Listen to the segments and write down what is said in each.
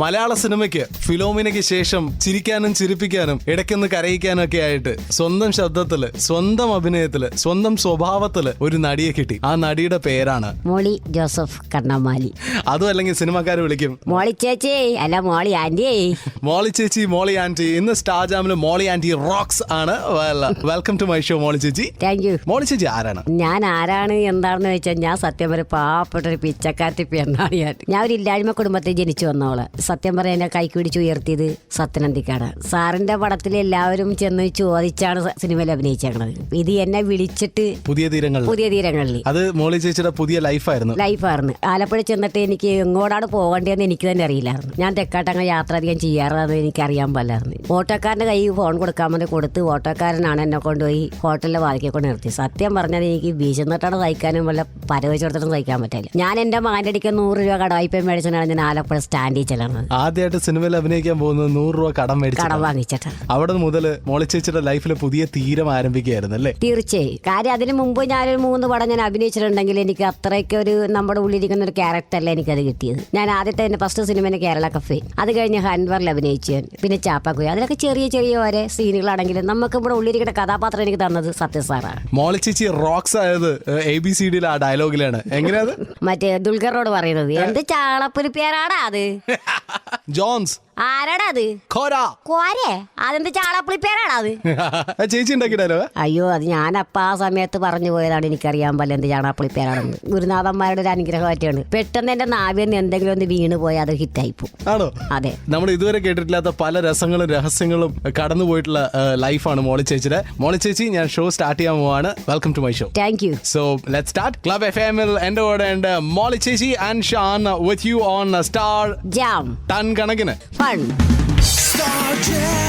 മലയാള സിനിമയ്ക്ക് ഫിലോമിനയ്ക്ക് ശേഷം ചിരിക്കാനും ചിരിപ്പിക്കാനും ഇടയ്ക്കൊന്ന് കരയിക്കാനും ഒക്കെ ആയിട്ട് സ്വന്തം ശബ്ദത്തില്, സ്വന്തം അഭിനയത്തില്, സ്വന്തം സ്വഭാവത്തില് ഒരു നടിയെ കിട്ടി. ആ നടിയുടെ പേരാണ് മോളി ജോസഫ് കണ്ണമാലി. അതും അല്ലെങ്കിൽ സിനിമക്കാര് വിളിക്കും മോളി ചേച്ചി, അല്ല മോളി ആന്റി. മോളി ചേച്ചി, മോളി ആന്റി. ഇന്ന് സ്റ്റാർ ജാമില് മോളി ആന്റി റോക്സ് ആണ്. വെൽക്കം ടു മൈ ഷോ മോളി ചേച്ചി. Thank U. മോളി ചേച്ചി ആരാണ്? ഞാൻ ആരാണ് എന്താണെന്ന് വെച്ചാൽ ഞാൻ സത്യം പറയും പാവപ്പെട്ട ഒരു പിച്ചക്കാരത്തി പെണ്ണാണ് ഞാൻ ഒരു ഇല്ലായ്മ കുടുംബത്തിൽ ജനിച്ചു വന്നോള്. സത്യം പറയാൻ എന്നെ കൈക്ക് പിടിച്ച് ഉയർത്തിയത് സത്യനന്ദിക്കാണ്. സാറിന്റെ പടത്തിൽ എല്ലാവരും ചെന്ന് ചോദിച്ചാണ് സിനിമയിൽ അഭിനയിച്ചേക്കണത്. ഇത് എന്നെ വിളിച്ചിട്ട് പുതിയ തീരങ്ങളിൽ അത് മോളി ചേച്ചിയുടെ പുതിയ ലൈഫായിരുന്നു. ആലപ്പുഴ ചെന്നിട്ട് എനിക്ക് എങ്ങോട്ടാണ് പോകേണ്ടതെന്ന് എനിക്ക് തന്നെ അറിയില്ലായിരുന്നു. ഞാൻ തെക്കാട്ടങ്ങനെ യാത്ര അധികം ചെയ്യാറത് എനിക്ക് അറിയാൻ പാടില്ലായിരുന്നു. ഓട്ടോക്കാരന്റെ കൈ ഫോൺ കൊടുക്കാൻ വേണ്ടി കൊടുത്ത് ഓട്ടോക്കാരനാണ് എന്നെ കൊണ്ടുപോയി ഹോട്ടലിലെ വാതിക്കെ കൊണ്ട് നിർത്തി. സത്യം പറഞ്ഞാൽ എനിക്ക് വിശന്നിട്ടാണ് സഹിക്കാനും വല്ല പരവച്ചെടുത്തിട്ടും സഹിക്കാൻ പറ്റില്ല. ഞാൻ എന്റെ മകന്റെ അടിക്ക് 100 രൂപ കടവായ്പ മേടിച്ചാണ് ഞാൻ ആലപ്പുഴ സ്റ്റാൻഡിൽ ചെല്ലുന്നത്. ആദ്യമായിട്ട് സിനിമയിൽ അഭിനയിക്കാൻ പോകുന്നത് 100 രൂപ കടം വാങ്ങിച്ചിട്ട് അവിടെ മുതൽ മോളി ചേച്ചിയുടെ ലൈഫിലെ പുതിയ തീരം ആരംഭിക്കുകയായിരുന്നു അല്ലേ? തീർച്ചയായും. കാര്യം അതിന് മുമ്പ് ഞാനൊരു 3 പടം ഞാൻ അഭിനയിച്ചിട്ടുണ്ടെങ്കിൽ എനിക്ക് അത്രയ്ക്ക് ഒരു നമ്മുടെ ഉള്ളിലിരിക്കുന്ന ഒരു ക്യാരക്ടറല്ല എനിക്കത് കിട്ടിയത്. ഞാൻ ആദ്യത്തെ തന്നെ ഫസ്റ്റ് സിനിമ കേരള കഫേ, അത് കഴിഞ്ഞ് ഹൻവറിൽ അഭിനയിച്ചു, പിന്നെ ചാപ്പാക്കുയ, അതിലൊക്കെ ചെറിയ ചെറിയ ഓരോ സീനുകളാണെങ്കിലും നമുക്ക് ഇവിടെ ഉള്ളിരിക്കുന്ന കഥാപാത്രം എനിക്ക് തന്നത് സത്യ സാറാണ്. മോളി ചേച്ചി റോക്സ് ആയത് ABCD ആ ഡയലോഗിലാണ്. എങ്ങനെയാ മറ്റേ ദുൽഖറിനോട് പറയുന്നത്? എന്ത് ചാളപ്പൊരു പേരാടാ അത്? ജോൺസ്. ആരാടാ അത്? കോരെ. അതെന്ത് ചാളപ്പുളി പേരാടാ അത്? ചേച്ചി ഉണ്ടാക്കിയിട്ടാലോ? അയ്യോ, അത് ഞാനപ്പ ആ സമയത്ത് പറഞ്ഞു പോയതാണ്. എനിക്കറിയാൻ പറ്റില്ല എന്ത് ചാളപ്പുളി പേരാണെന്ന്. ഗുരുനാഥന്മാരുടെ ഒരു അനുഗ്രഹമായിട്ടാണ്. പെട്ടെന്ന് എന്റെ നാവിൽ എന്തെങ്കിലും ഒന്ന് വീണ് പോയാൽ അത് ഹിറ്റായി പോകും. ആണോ? അതെ. നമ്മൾ ഇതുവരെ കേട്ടിട്ടില്ലാത്ത പല രസങ്ങളും രഹസ്യങ്ങളും കടന്നു പോയിട്ടുള്ള ലൈഫാണ് മോളി ചേച്ചിയുടെ. മോളി ചേച്ചി, ഞാൻ ഷോ സ്റ്റാർട്ട് ചെയ്യാൻ പോവാണ്. Welcome to my show. Thank you. So let's start. Club FM-ൽ എന്റെ കൂടെ ഉണ്ട് മോളി ചേച്ചി and Shaan with you on star jam. Ton കണക്കിന് fun. Star Jam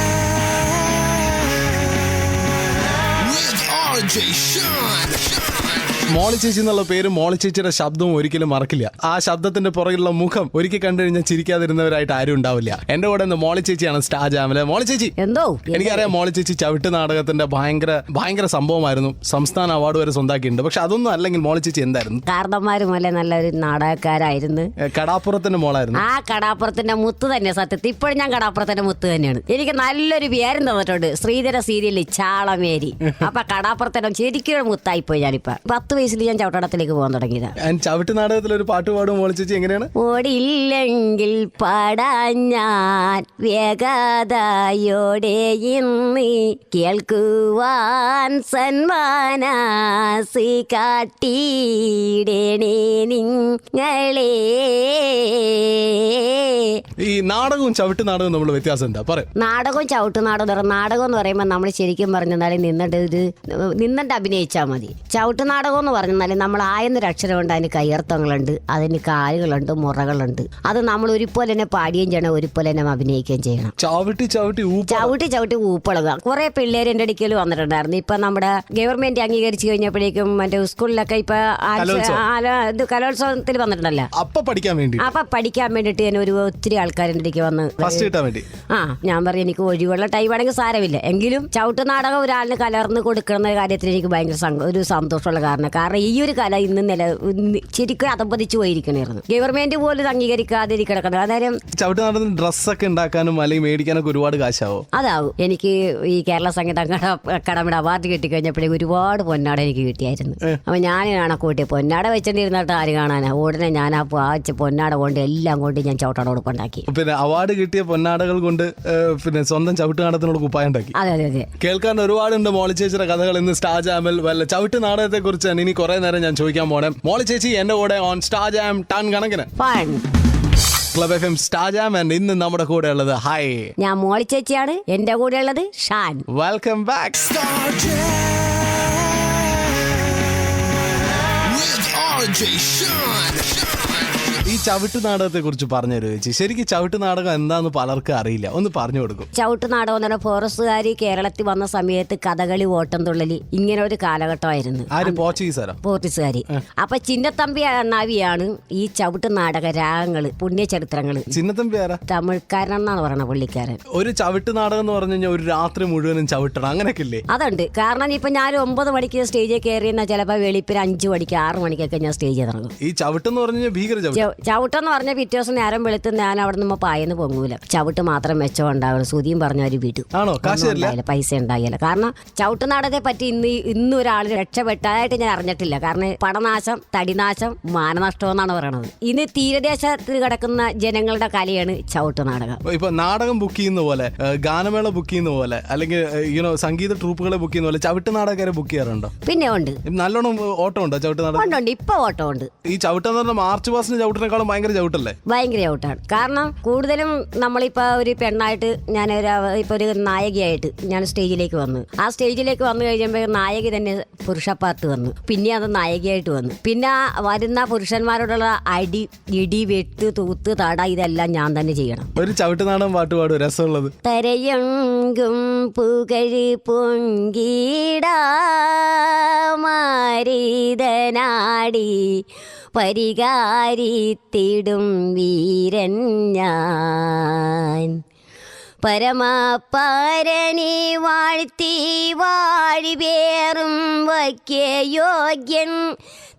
with RJ Sean. Molly ചേച്ചി എന്നുള്ള പേര്, മോളി ചേച്ചിയുടെ ശബ്ദവും ഒരിക്കലും മറക്കില്ല. ആ ശബ്ദത്തിന്റെ പുറകിലുള്ള മുഖം ഒരിക്കൽ കണ്ടു കഴിഞ്ഞാൽ ചിരിക്കാതിരുന്നവരായിട്ട് ആരും ഉണ്ടാവില്ല. എന്റെ കൂടെ മോളി ചേച്ചിയാണ് സ്റ്റാർ ജാമിലെ. മോളി ചേച്ചി, എന്തോ എനിക്കറിയാം മോളി ചേച്ചി ചവിട്ട് നാടകത്തിന്റെ ഭയങ്കര സംഭവമായിരുന്നു. സംസ്ഥാന അവാർഡ് വരെ സ്വന്താക്കിയിട്ടുണ്ട്. പക്ഷെ അതൊന്നും അല്ലെങ്കിൽ മോളി ചേച്ചി എന്തായിരുന്നു? കാരണന്മാരുമല്ലേ നല്ലൊരു നാടകക്കാരായിരുന്നു. കടാപ്പുറത്തിന്റെ മോളായിരുന്നു. ആ കടാപ്പുറത്തിന്റെ മുത്ത് തന്നെ. സത്യത്തിൽ ഇപ്പോഴും ഞാൻ കടാപ്പുറത്തിന്റെ മുത്ത് തന്നെയാണ്. എനിക്ക് നല്ലൊരു പേരും തന്നിട്ടുണ്ട്. ശ്രീധര സീരിയലിൽ ചാളമേരി. അപ്പൊ കടാപ്പുറത്തിന്റെ ശരിക്കും മുത്തായിപ്പോയി. ഞാനിപ്പോ 10 വയസ്സിൽ ഞാൻ ചവിട്ടടത്തിലേക്ക് പോകാൻ തുടങ്ങിയതാണ്. ചവിട്ട് നാടകത്തിൽ ഒരു പാട്ട് പാടും മോളി ചേച്ചി. എങ്ങനെയാണ്? ഓടില്ലെങ്കിൽ പാടാൻ ഞാൻ വേഗതയോടെ ഇന്ന് കേൾക്കുവാൻ സന്മാനസി കാട്ടിയിടണേ നിങ്ങളെ. ഈ നാടകവും ചവിട്ട് നാടകവും നമ്മൾ വ്യത്യാസം എന്താ പറയും? നാടകവും ചവിട്ട് നാടകം എന്ന് പറയുമ്പോൾ നമ്മൾ ശരിക്കും പറഞ്ഞാൽ നിന്നിട്ട് അഭിനയിച്ചാൽ മതി. ചവിട്ട് നാടകം എന്ന് പറഞ്ഞാൽ നമ്മൾ ആയെന്നൊരു അക്ഷരമുണ്ട്, അതിന് കയ്യർത്ഥങ്ങളുണ്ട്, അതിന് കാലുകളുണ്ട്, മുറകളുണ്ട്. അത് നമ്മൾ ഒരുപോലെ തന്നെ പാടുകയും ചെയ്യണം, ഒരുപോലെ തന്നെ അഭിനയിക്കുകയും ചെയ്യണം. ചവിട്ടി ഊപ്പളക. കുറെ പിള്ളേര് എന്റെ അടുക്കൽ വന്നിട്ടുണ്ടായിരുന്നു. ഇപ്പൊ നമ്മുടെ ഗവൺമെന്റ് അംഗീകരിച്ചു കഴിഞ്ഞപ്പോഴേക്കും മറ്റേ സ്കൂളിലൊക്കെ ഇപ്പൊ കലോത്സവത്തിൽ വന്നിട്ടുണ്ടല്ലോ. അപ്പൊ പഠിക്കാൻ വേണ്ടിട്ട് ഞാൻ ഒരു ഒത്തിരി ആൾക്കാരുടെ അടുക്ക് വന്ന് ഞാൻ പറഞ്ഞു എനിക്ക് ഒഴിവുള്ള ടൈം ആണെങ്കിൽ സാരമില്ല, എങ്കിലും ചവിട്ട് നാടകം ഒരാളിന് കലർന്ന് കൊടുക്കുന്ന കാര്യത്തിൽ എനിക്ക് ഭയങ്കര ഒരു സന്തോഷമുള്ള കാരണം ഈ ഒരു കല ഇന്ന് ശരിക്കും അതമ്പതിച്ചു പോയിരിക്കണായിരുന്നു. ഗവൺമെന്റ് പോലും അംഗീകരിക്കാതെ കിടക്കുന്നത്. അതായത് ചവിട്ട് നാടകത്തിന് ഡ്രസ്സൊക്കെ ഉണ്ടാക്കാനും അല്ലെങ്കിൽ മേടിക്കാനൊക്കെ ഒരുപാട് കാശാവും. അതാവും. എനിക്ക് ഈ കേരള സംഗീത അക്കാദമിയുടെ അവാർഡ് കിട്ടിക്കഴിഞ്ഞപ്പോഴേക്കും ഒരുപാട് പൊന്നാട എനിക്ക് കിട്ടിയായിരുന്നു. അപ്പൊ ഞാൻ കണക്കൂട്ടി പൊന്നാട വെച്ചിട്ടിരുന്നിട്ട് ആര് കാണാനാ. ഉടനെ ഞാൻ ആ പൊന്നാട കൊണ്ട് എല്ലാം കൊണ്ട് ഞാൻ ചവിട്ടാട ഉടുപ്പുണ്ടാക്കി. പിന്നെ അവാർഡ് കിട്ടിയ പൊന്നാടകൾ കൊണ്ട് പിന്നെ സ്വന്തം ചവിട്ട് നാടകത്തിനോട് കുപ്പായം ഉണ്ടാക്കി. അതെ. കേൾക്കാൻ ഒരുപാടുണ്ട് മോളി ചേച്ചിയുടെ കഥകൾ ഇന്ന് സ്റ്റാർ ജാമിൽ. വല്ല ചവിട്ട് നാടകത്തെ കുറിച്ചാണ് ഇനി കുറെ നേരം ഞാൻ ചോദിക്കാൻ പോണേ. മോളി ചേച്ചി എന്റെ കൂടെ ഓൺ സ്റ്റാർ ജാം ടൺ കണക്കിന് club FM star jam. And ഇന്ന് നമ്മുടെ കൂടെ ഉള്ളത് ഹായ്, ഞാൻ മോളി ചേച്ചിയാണ്. എന്റെ കൂടെ ഉള്ളത് Shan. Welcome back. Star Jam with RJ Sean. ഈ ചവിട്ട് നാടകത്തെ കുറിച്ച് പറഞ്ഞു തരുമോ ചേച്ചി? ശരിക്കും ചവിട്ട് നാടകം എന്താന്ന് പലർക്കും അറിയില്ല, ഒന്ന് പറഞ്ഞു കൊടുക്കും. ചവിട്ട് നാടകം എന്ന് പറഞ്ഞാൽ ഫോറസ്റ്റുകാരി കേരളത്തിൽ വന്ന സമയത്ത് കഥകളി, ഓട്ടംതുള്ളലി ഇങ്ങനെ ഒരു കാലഘട്ടമായിരുന്നു. പോർച്ചുഗീസുകാരി. അപ്പൊ ചിന്നത്തമ്പി അണ്ണാവിയാണ് ഈ ചവിട്ട് നാടക രാഗങ്ങള്, പുണ്യചരിത്രങ്ങള്. ചിന്നത്തമ്പി ആരാ? തമിഴ്ക്കാരനാണ് പറയണ പുള്ളിക്കാരൻ. ഒരു ചവിട്ട് നാടകം എന്ന് പറഞ്ഞു കഴിഞ്ഞാൽ ഒരു രാത്രി മുഴുവനും ചവിട്ടണം, അങ്ങനെയൊക്കെ ഇല്ലേ? അതുണ്ട്. കാരണം ഇപ്പൊ ഞാൻ 9 മണിക്ക് സ്റ്റേജിൽ കയറിയെന്നാൽ ചിലപ്പോൾ വെളുപ്പിന് 5 മണിക്ക് 6 മണിക്കൊക്കെ ഞാൻ സ്റ്റേജിൽ ഇറങ്ങും. ഈ ചവിട്ടെന്ന് പറഞ്ഞു കഴിഞ്ഞാൽ ഭീകര ചവിട്ടെന്ന് പറഞ്ഞ പിറ്റേ ദിവസം നേരം വെളുത്ത് ഞാൻ അവിടെ നിന്ന് പായെന്ന് പൊങ്ങൂല. ചവിട്ട് മാത്രം മെച്ചം ഉണ്ടാവുള്ളൂ. സുതിയും പറഞ്ഞ ഒരു വിടും. ആണോ? കാശ് തരില്ല? പൈസ ഉണ്ടായില്ല. കാരണം ചവിട്ട് നാടകത്തെ പറ്റി ഇന്ന് ഒരാൾ രക്ഷപ്പെട്ടായിട്ട് ഞാൻ അറിഞ്ഞിട്ടില്ല. കാരണം പടനാശം, തടിനാശം, മാനനഷ്ടം എന്നാണ് പറയണത്. ഇന്ന് തീരദേശത്ത് കിടക്കുന്ന ജനങ്ങളുടെ കലയാണ് ചവിട്ട് നാടകം. ഇപ്പൊ നാടകം ബുക്ക് ചെയ്യുന്ന പോലെ, ഗാനമേള ബുക്ക് ചെയ്യുന്ന പോലെ, അല്ലെങ്കിൽ സംഗീത ട്രൂപ്പുകളെ ബുക്ക് ചെയ്യുന്ന പോലെ ചവിട്ട് നാടകക്കാരെ ബുക്ക് ചെയ്യാറുണ്ടോ? പിന്നെ ഉണ്ട്. നല്ലോണം ഓട്ടം ഉണ്ടോ ചവിട്ട് നാടകം? ഉണ്ട്. ഇപ്പൊ ഓട്ടം ഉണ്ട്. ഈ ചവിട്ടെന്ന് പറഞ്ഞാൽ മാർച്ച് പാസിന് ചവിട്ടിനേക്കാളും ഭയങ്കര ചവിട്ടല്ലേ? ഭയങ്കര ഔട്ടാണ്. കാരണം കൂടുതലും നമ്മളിപ്പോൾ ഒരു പെണ്ണായിട്ട് ഞാൻ ഇപ്പോൾ ഒരു നായകിയായിട്ട് ഞാൻ സ്റ്റേജിലേക്ക് വന്നു. ആ സ്റ്റേജിലേക്ക് വന്നു കഴിയുമ്പോൾ നായകി തന്നെ പുരുഷ പാർട്ട് വന്നു. പിന്നെ അത് നായകിയായിട്ട് വന്നു. പിന്നെ വരുന്ന പുരുഷന്മാരോടുള്ള അടി, ഇടി, വെട്ട്, തൂത്ത്, തട ഇതെല്ലാം ഞാൻ തന്നെ ചെയ്യണം. ഒരു ചവിട്ട് നാടകം പാട്ട് പാടും രസമുള്ളത്. തരയെങ്കും പുകഴ് പൊങ്കിടാ മാരീതനാടി പരികാരിത്തിടും വീരൻ ഞാൻ. പരമപാരനെ വാഴ്ത്തി വാഴിവേറും വയ്ക്കേ യോഗ്യൻ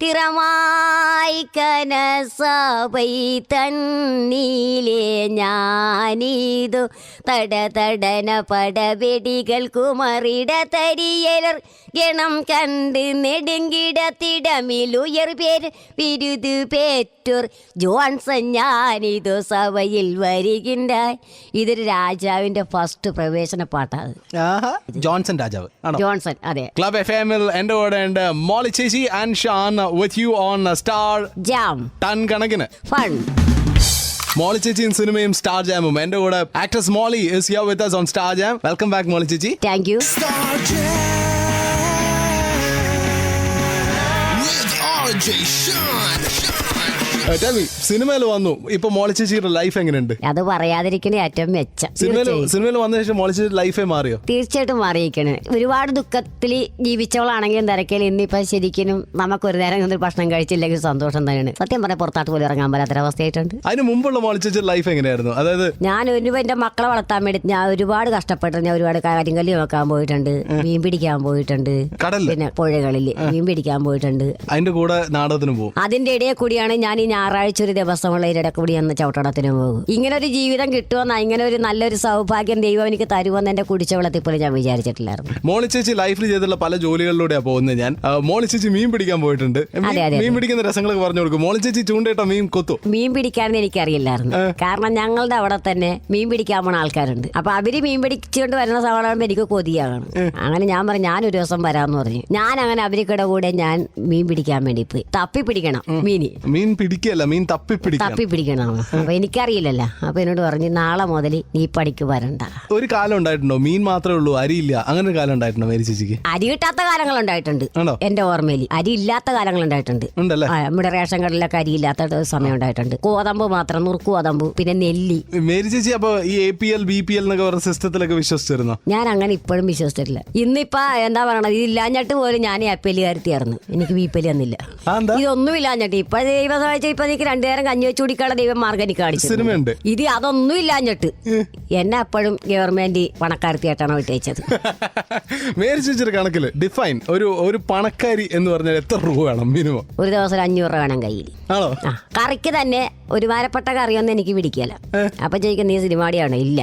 തിറമായി കനസഭൈ തന്നീലേ ഞാനീതു തടതടന പടവെടികൾ കുമറിട തരിയലർ ഗണം കണ്ട് നെടുങ്കിടത്തിടമിലുയർ പേര് വിരുദ് പേറ്റൂർ ജോൺസൺ ഞാനിതു സഭയിൽ വരികിണ്ടായി. ഇതൊരു രാജാവിന്റെ ഫസ്റ്റ് പ്രവേശന പാട്ടാണ്. ജോൺസൺ രാജാവ് ആണോ? ജോൺസൺ, അതെ. ക്ലബ് FM-ൽ എന്റെ കൂടെ ഉണ്ട് മോളി ചേച്ചി and Sean with you on star jam. Ton കണക്കിന് ഫൺ. മോളി ചേച്ചിയും സിനിമയും സ്റ്റാർ ജാമും. എന്റെ കൂടെ actress Molly is here with us on star jam. Welcome back Molly ചേച്ചി. Thank you. Star Jam with RJ Sean. Tell me, സിനിമയിൽ വന്നു, ഇപ്പൊ മോളി ചേച്ചിയുടെ ലൈഫ് എങ്ങനെയുണ്ട്? അത് പറയാതിരിക്കണേ ഏറ്റവും മെച്ചം. സിനിമയിൽ വന്ന ശേഷം മോളി ചേച്ചിയുടെ ലൈഫേ മാറിയോ? തീർച്ചയായിട്ടും മാറിയിരിക്കണേ. ഒരുപാട് ദുഃഖത്തിൽ ജീവിച്ചവളാണെങ്കിലും തിരക്കിൽ ഇന്നിപ്പോ ശരിക്കും നമുക്ക് ഒരു നേരം ഒരു ഭക്ഷണം കഴിച്ചില്ലെങ്കിൽ സന്തോഷം തന്നെയാണ്. സത്യം പറഞ്ഞാൽ പുറത്താട്ട് പോലും ഇറങ്ങാൻ പറ്റാത്തൊരവസ്ഥയായിട്ടുണ്ട്. അതിന് മുമ്പുള്ള മോളി ചേച്ചിയുടെ ലൈഫ് എങ്ങനെയായിരുന്നു? അതായത് ഞാൻ എന്റെ മക്കളെ വളർത്താൻ വേണ്ടി ഞാൻ ഒരുപാട് കഷ്ടപ്പെട്ടു. ഞാൻ ഒരുപാട് കരിങ്കല്ലി നോക്കാൻ പോയിട്ടുണ്ട്, മീൻ പിടിക്കാൻ പോയിട്ടുണ്ട്, പിന്നെ പുഴകളിൽ മീൻ പിടിക്കാൻ പോയിട്ടുണ്ട്. അതിന്റെ കൂടെ നാടകത്തിന് പോകും. അതിന്റെ ഇടയിൽ കൂടിയാണ് ഞാൻ ഈ ഞായറാഴ്ച ഒരു ദിവസമുള്ള ഇടയ്ക്ക് കൂടി അന്ന് ചവിട്ടടത്തിന് പോകും. ഇങ്ങനെ ഒരു ജീവിതം കിട്ടുമെന്ന്, ഇങ്ങനെ ഒരു നല്ലൊരു സൗഭാഗ്യം ദൈവം എനിക്ക് തരുമെന്ന് എന്റെ കുടിച്ച വെള്ളത്തിൽ പോലും ഞാൻ വിചാരിച്ചിട്ടില്ലായിരുന്നു. മോളി ചേച്ചി ലൈഫിൽ ചെയ്തിട്ടുള്ള പല ജോലികളിലൂടെയാണ് പോകുന്നത്. ഞാൻ മോളി ചേച്ചി മീൻ പിടിക്കാൻ പോയിട്ടുണ്ട്. മീൻ പിടിക്കുന്ന രസങ്ങളൊക്കെ പറഞ്ഞു കൊടുക്കും. മോളി ചേച്ചി ചൂണ്ടയിട്ട മീൻ കൊത്തു. മീൻ പിടിക്കാനെന്ന് എനിക്കറിയില്ലായിരുന്നു. കാരണം ഞങ്ങളുടെ അവിടെ തന്നെ മീൻ പിടിക്കാൻ പോണ ആൾക്കാരുണ്ട്. അപ്പൊ അവര് മീൻ പിടിച്ചുകൊണ്ട് വരുന്ന സമയമാകുമ്പോൾ എനിക്ക് കൊതിയാകണം. അങ്ങനെ ഞാൻ പറഞ്ഞു ഞാനൊരു ദിവസം വരാമെന്ന് പറഞ്ഞു. ഞാൻ അങ്ങനെ അവരിക്കടെ കൂടെ ഞാൻ മീൻ പിടിക്കാൻ വേണ്ടി പോയി. തപ്പി പിടിക്കണം മീൻ പിടിക്കല്ല, മീൻ തപ്പി പിടിക്കണം. അപ്പൊ എനിക്കറിയില്ലല്ലോ. അപ്പൊ എന്നോട് പറഞ്ഞു നാളെ മുതൽ നീ പണിക്ക് വരണ്ട. ഒരു കാലം ഉണ്ടായിട്ടുണ്ടോ മീൻ മാത്രമേ ഉള്ളൂ അരിയില്ല, അങ്ങനെ ഒരു കാലം ഉണ്ടായിട്ടുണ്ടോ മേരി ചേച്ചിക്ക്? അരി കിട്ടാത്ത കാലങ്ങൾ ഉണ്ടായിട്ടുണ്ട് എന്റെ ഓർമ്മയിൽ. അരി ഇല്ലാത്ത കാലങ്ങൾ ഉണ്ടായിട്ടുണ്ട്. നമ്മുടെ റേഷൻ കടലിലൊക്കെ അരി ഇല്ലാത്ത സമയം ഉണ്ടായിട്ടുണ്ട്. കോതമ്പ് മാത്രം, നുറുക്ക് കോതമ്പ്, പിന്നെ നെല്ലി. മേരി ചേച്ചി അപ്പൊ ഈ APL BPL എന്നൊക്കെ പറഞ്ഞ സിസ്റ്റത്തിലൊക്കെ വിശ്വസിച്ചിരുന്നോ? ഞാൻ അങ്ങനെ ഇപ്പോഴും വിശ്വസിച്ചിട്ടില്ല. ഇന്നിപ്പോ എന്താ പറയണത്, ഇതില്ലാഞ്ഞിട്ട് പോലും ഞാൻ APL കാര്യത്തിയായിരുന്നു. എനിക്ക് BPL ഒന്നില്ല, ഇതൊന്നും ഇല്ലാഞ്ഞിട്ട്. ഇപ്പൊ ദൈവം സഹായിച്ച ഇപ്പൊ എനിക്ക് രണ്ടുനേരം കഞ്ഞി വെച്ച് കുടിക്കാനുള്ള ദൈവം മാർഗം എനിക്ക് കാണിച്ചു. ഇത് അതൊന്നും ഇല്ലാഞ്ഞിട്ട് എന്നെ അപ്പോഴും ഗവൺമെന്റ് പണക്കാരത്തിയായിട്ടാണ് വിട്ടയച്ചത്. മേരി ചേച്ചിയുടെ കണക്കില് ഡിഫൈൻ ഒരു പണക്കാരി എന്ന് പറഞ്ഞാൽ എത്ര രൂപ വേണം മിനിമം? ഒരു ദിവസം 500 രൂപ വേണം കയ്യിൽ. കറിക്ക് തന്നെ ഒരു വാരപ്പെട്ട കറിയൊന്നും എനിക്ക് പിടിക്കല. അപ്പൊ ചോദിക്കും നീ സിനിമാടിയാണോ? ഇല്ല,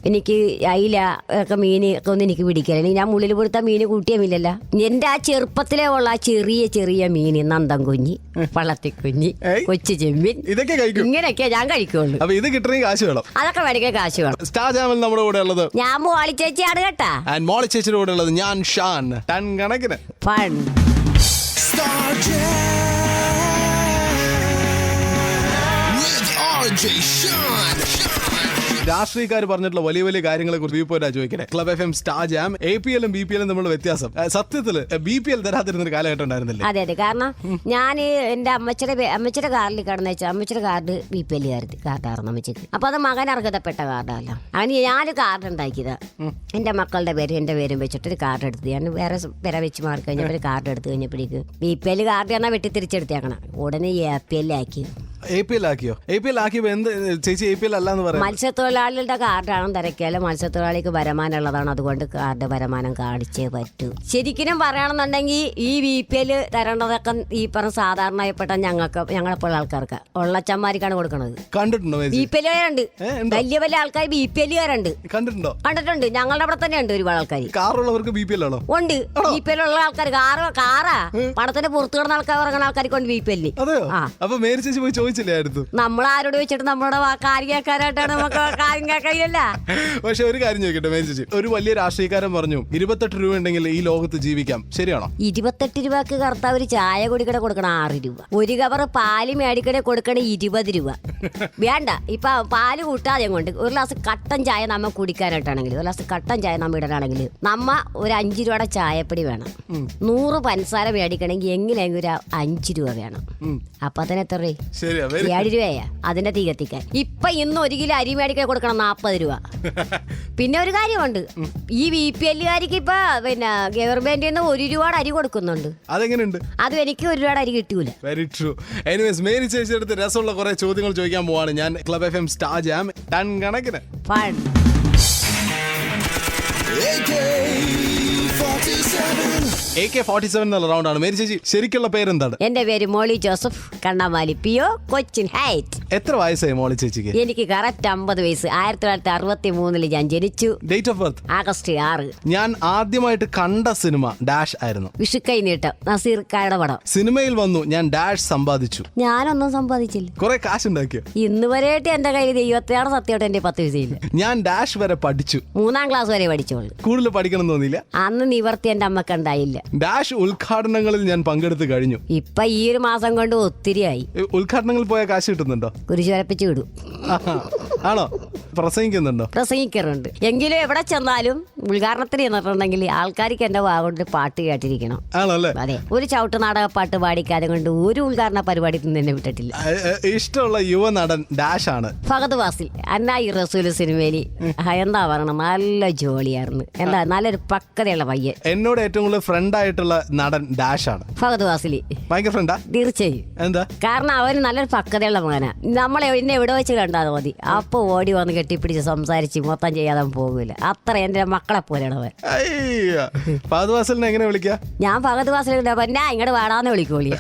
എനിക്ക് അയില ഒക്കെ മീൻ ഒക്കെ ഒന്നും എനിക്ക് പിടിക്കല. ഞാൻ മുള്ളിൽ കൊടുത്ത മീൻ കൂട്ടിയുമില്ലല്ല. എന്റെ ആ ചെറുപ്പത്തിലേ ഉള്ള ആ ചെറിയ ചെറിയ മീൻ, നന്തം കുഞ്ഞി, പള്ളത്തിക്കുഞ്ഞി, കൊച്ചു ചെമ്മീൻ, ഇതൊക്കെ കഴിക്കും. ഇങ്ങനെയൊക്കെ ഞാൻ കഴിക്കുള്ളൂ. അപ്പൊ ഇത് കിട്ടണമെങ്കിൽ കാശ് വേണം. അതൊക്കെ മേടിക്കാൻ കാശ് വേണം. സ്റ്റാർ ജാമിൽ നമ്മുടെ കൂടെ ഉള്ളത് ഞാൻ മോളി ചേച്ചിയാണ് കേട്ടാ. മോളി ചേച്ചിയുടെ കൂടെ ഉള്ളത് ഞാൻ ഷാൻ. ടൺ കണക്കിന് fun. Star Jam with RJ Sean. രാഷ്ട്രീയക്കാർ പറഞ്ഞിട്ടുള്ള വലിയ വലിയ കാര്യങ്ങളെ കുറിച്ച് പോരാ ചോദിക്കണേ. ക്ലബ് FM സ്റ്റാർ ജാം APL-ഉം BPL-ഉം തമ്മിലുള്ള വ്യത്യാസം. സത്യത്തില് BPL തരാതിരുന്നൊരു കാലഘട്ടം ഉണ്ടായിരുന്നില്ലേ? അതെ അതെ. കാരണം ഞാൻ എന്റെ അമ്മച്ചിയുടെ കാർഡിൽ കിടന്നു വെച്ചാൽ അമ്മച്ചിയുടെ കാർഡ് BPL കാർഡായിരുന്നു അമ്മച്ചിക്ക്. അപ്പൊ അത് മകൻ അർഹതപ്പെട്ട കാർഡല്ല. അങ്ങനെ ഞാനൊരു കാർഡ് ഉണ്ടാക്കിയതാ. എന്റെ മക്കളുടെ പേരും എന്റെ പേരും വെച്ചിട്ട് ഒരു കാർഡ് എടുത്ത് ഞാൻ വേറെ പേരെ വെച്ച് മാറി കഴിഞ്ഞപ്പോൾ ഒരു കാർഡ് എടുത്ത് കഴിഞ്ഞപ്പോഴേക്ക് BPL കാർഡ് എന്നാ വെട്ടി തിരിച്ചെടുത്തേക്കണം. ഉടനെ APL ആക്കി. APL ആക്കിയോ? APL ആക്കിയപ്പോ എന്ത് ചേച്ചി APL അല്ലാന്ന് പറയാം? മത്സ്യത്തൊഴിലാളികളുടെ കാർഡാണെന്ന് തിരക്കിയാൽ മത്സ്യത്തൊഴിലാളിക്ക് വരുമാനമുള്ളതാണ്, അതുകൊണ്ട് കാർഡ് വരുമാനം കാണിച്ചേ പറ്റൂ. ശരിക്കും പറയുകയാണെന്നുണ്ടെങ്കിൽ ഈ BPL തരേണ്ടതൊക്കെ ഈ പറഞ്ഞ സാധാരണപ്പെട്ട ഞങ്ങളെപ്പോലുള്ള ആൾക്കാർക്ക് ഉള്ളച്ചന്മാർക്കാണ് കൊടുക്കുന്നത്. കണ്ടിട്ടുണ്ടോ BPL ഉണ്ട്, വലിയ വലിയ ആൾക്കാർ BPL-കാരുണ്ട്. കണ്ടിട്ടുണ്ടോ? കണ്ടിട്ടുണ്ട്. ഞങ്ങളുടെ അവിടെ തന്നെ ഉണ്ട് ഒരുപാട് ആൾക്കാർ. കാറുള്ളവർക്ക് BPL ആണോ? ഉണ്ട്. BPL ഉള്ള ആൾക്കാർ കാറാ പണത്തിന്റെ പുറത്ത് കിടന്ന ആൾക്കാർ ഇറങ്ങുന്ന ആൾക്കാർക്ക് ഉണ്ട് BPL. അതെയോ? അപ്പൊ മേരി ചേച്ചി പോയി ചോദിച്ചില്ലായിരുന്നു? നമ്മൾ ആരോട് വെച്ചിട്ട് നമ്മുടെ കാര്യം കേൾക്കാനായിട്ടാണ് നമുക്ക് കാര്യം കേൾക്കില്ല. പക്ഷെ ഒരു കാര്യം ചോദിക്കട്ടെ മേരി ചേച്ചി, ഒരു വലിയ രാഷ്ട്രീയക്കാരൻ പറഞ്ഞു 28 രൂപ ഉണ്ടെങ്കിൽ ഈ ലോകത്ത് ജീവിക്കാം, ശരിയാണോ? 28 രൂപക്ക് കർത്താവ് ഒരു ചായ കുടിക്കട കൊടുക്കണം 6 രൂപ, ഒരു കവർ പാല് മേടിക്കട കൊടുക്കണ 20 രൂപ. വേണ്ട, ഇപ്പൊ പാല് കൂട്ടാതെ കൊണ്ട് ഒരു ഗ്ലാസ് കട്ടൻ ചായ നമ്മ കുടിക്കാനായിട്ടാണെങ്കിൽ, ഒരു ഗ്ലാസ് കട്ടൻ ചായ നമ്മ ഇടാനാണെങ്കിൽ നമ്മ ഒരു 5 രൂപയുടെ ചായപ്പൊടി വേണം. 100 പഞ്ചസാര മേടിക്കണമെങ്കിൽ എങ്ങനെയെങ്കിലും ഒരു 5 രൂപ വേണം. അപ്പൊ അതിന് എത്ര രൂപ? 7 രൂപയാ അതിന്റെ തീ കത്തിക്കാൻ. ഇപ്പൊ ഇന്ന് 1 കിലോ അരി മേടിക്കാൻ കൊടുക്കണം 40 രൂപ. പിന്നെ ഒരു കാര്യമുണ്ട്, ഈ BPL-കാർക്ക് ഇപ്പൊ പിന്നെ ഗവൺമെന്റിൽ നിന്ന് 1 രൂപയുടെ അരി കൊടുക്കുന്നുണ്ട്. അതെങ്ങനെയുണ്ട്? അതും എനിക്ക് 1 രൂപയുടെ അരി കിട്ടൂല. Very true. എനിവേസ് മേരി ചേച്ചിയുടെ അടുത്ത് രസമുള്ള കുറെ ചോദ്യങ്ങൾ ചോദിക്കാൻ പോവാണ് ഞാൻ. Club FM star jam ton കണക്കിന് ഫൺ. AK-47 എന്നുള്ള റൗണ്ടാണ്. മേരി ചേച്ചി ശരിക്കുള്ള പേരെന്താണ്? എന്റെ പേര് മോളി ജോസഫ്, കണ്ണമാലി PO, കൊച്ചിൻ ഹൈറ്റ്. എത്ര വയസ്സായി മോളി ചേച്ചിക്ക്? എനിക്ക് കറക്റ്റ് 50 വയസ്സ്. 1963 ഞാൻ ജനിച്ചു. Date of birth? ആഗസ്റ്റ് 6. ഞാൻ ആദ്യമായിട്ട് കണ്ട സിനിമ ഡാഷ് ആയിരുന്നു. വിഷുക്കൈ നീട്ടം, നസീർ കായുടെ പടം. സിനിമയിൽ വന്നു ഞാൻ ഡാഷ് സമ്പാദിച്ചു. ഞാനൊന്നും സമ്പാദിച്ചില്ല. കുറെ കാശുണ്ടാക്കിയോ? ഇന്ന് വരെയായിട്ട് എന്റെ കയ്യിൽ ദൈവത്തെയാണ് സത്യമായിട്ട് എന്റെ 10 പൈസയില്ല. ഞാൻ ഡാഷ് വരെ പഠിച്ചു. 3-ാം ക്ലാസ് വരെ പഠിച്ചോളൂ. കൂടുതൽ പഠിക്കണം തോന്നിയില്ല? അന്ന് നിവർത്തി എന്റെ അമ്മക്ക് ഉണ്ടായില്ല. ഡാഷ് ഉദ്ഘാടനങ്ങളിൽ ഞാൻ പങ്കെടുത്ത് കഴിഞ്ഞു. ഇപ്പൊ ഈ ഒരു മാസം കൊണ്ട് ഒത്തിരിയായി. ഉദ്ഘാടനങ്ങളിൽ പോയ കാശ് കിട്ടുന്നുണ്ടോ? കുരിശ് വരപ്പിച്ച് വിടും. ആണോ? പ്രസംഗിക്കുന്നുണ്ടോ? പ്രസംഗിക്കാറുണ്ട്. എങ്കിലും എവിടെ ചെന്നാലും ഉദ്ഘാടനത്തിന് ചെന്നിട്ടുണ്ടെങ്കിൽ ആൾക്കാർക്ക് എന്റെ വാഗോണ്ട് പാട്ട് കേട്ടിരിക്കണം. ആണല്ലേ? അതെ, ഒരു ചവിട്ട് നാടക പാട്ട് പാടിക്കാതെ കൊണ്ട് ഒരു ഉദ്ഘാടന പരിപാടി തന്നെ വിട്ടിട്ടില്ല. ഇഷ്ടമുള്ള യുവ നടൻ ഡാഷ് ആണ്. ഫഹദ് ഫാസിൽ. എന്നാ ഈ റസൂൽ സിനിമയിൽ എന്താ പറയണം, നല്ല ജോളിയായിരുന്നു. എന്താ നല്ലൊരു പക്വതയുള്ള പയ്യൻ. എന്നോട് ഏറ്റവും കൂടുതൽ ഫ്രണ്ട് ആയിട്ടുള്ള നടൻ ഡാഷ് ആണ്. ഫഹദ് ഫാസിൽ ഭയങ്കര ഫ്രണ്ടാ? തീർച്ചയായും. എന്താ? കാരണം അവന് നല്ലൊരു പക്വതയുള്ള മകനാ. നമ്മളെ എന്നെ എവിടെ വെച്ച് കണ്ടാൽ മതി അപ്പൊ ഓടി വന്ന് കെട്ടിപ്പിടിച്ച് സംസാരിച്ച് മൊത്തം ചെയ്യാതെ പോകില്ല. അത്ര എന്റെ മക്കളെ പോലെയാണ് അവൻ. ഫഹദ് ഫാസിലിനെ എങ്ങനെ വിളിക്കാ? ഞാൻ ഫഹദ് ഫാസിലിന്റെ ഞാൻ ഇങ്ങോട്ട് വാടാന്ന് വിളിക്കോളി.